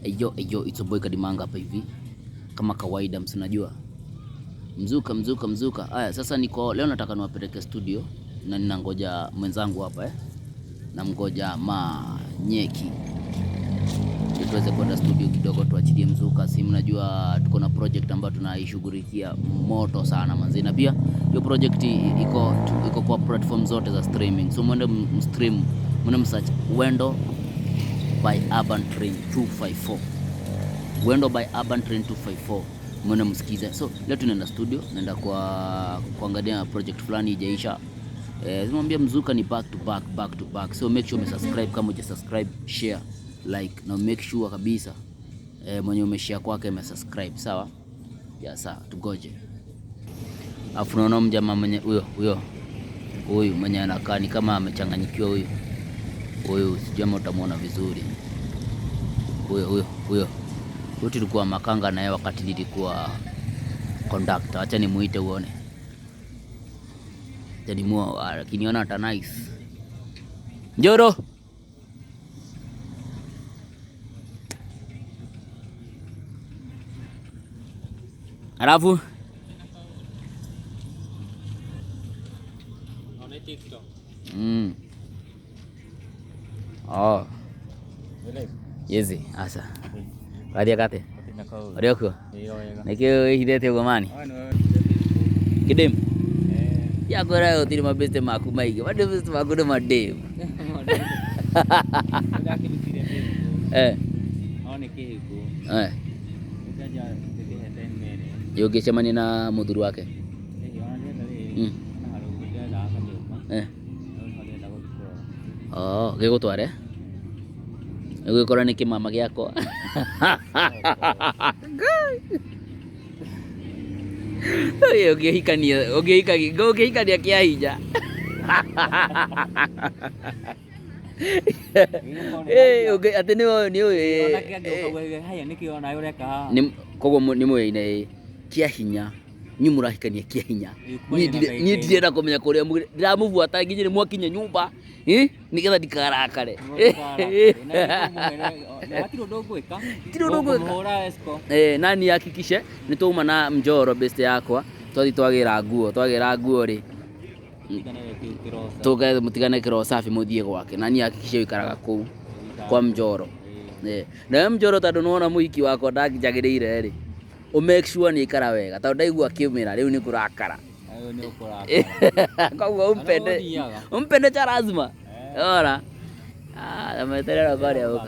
Eyo, it's a boy Kadimanga hapa hivi. Kama kawaida msinajua. Mzuka. Haya, sasa niko leo nataka niwapeleke studio na ninangoja mwenzangu hapa namngoja Manyeki. Tuweze kwenda studio kidogo tuachilie mzuka. Si mnajua tuko na project ambayo tunaishughulikia moto sana manzi. Na pia hiyo project iko kwa platform zote za streaming. So mwende mstream, mwende msearch Wendo by Urban Train 254. Wendo by Urban Train 254. Mwende msikize. So leo tunaenda studio, naenda kuangalia project fulani ijaisha. Zimwambia mzuka ni back to back. So make sure umesubscribe kama hujasubscribe, share, like na make sure kabisa mwenye umeshare kwake umesubscribe, sawa? Ya sawa, tugoje. Afu naona mjamaa mwenye huyo mwenye anakaa ni kama amechanganyikiwa huyo sijama utamuona vizuri. Huyo tulikuwa makanga naye wakati nilikuwa conductor. Acha nimuite uone. Lakini ona ata nice. Njoro. Alafu on TikTok. Oh. Yezi, asa. Kadia kate. Arioko. Nikio hidete ugomani. Kidem. Ya kora utiri mabeste maku maige. Wade beste maku de madem. One kihiku. Yoge chamani na mudhuru wake. Oh, gego tware. Ego kora ni kimama gyako. Oge hikania kia hija. Oge atene ni haya nikiona ureka. Kogo ni mwene kia hinya. Nyumurahikania kia hinya. Ni ndirenda kumenya kuria ndiramuvuata nginya ni mwakinya nyumba. Nigetha ndikarakare. Nani hakikishe nituma na Mjoro beste yakwa twagira nguo ri tuge mutigane kiro safi muthie gwake. Nani hakikishe wikaraga kuu kwa Mjoro. Na Mjoro tondu nona muhiki wakwa ndakijagirire ri o make sure ni ikara wega tondu ndaigua kiumira riu ni kurakara. Kwa umpende cha lazima. Ora. Ameterera kwa huko.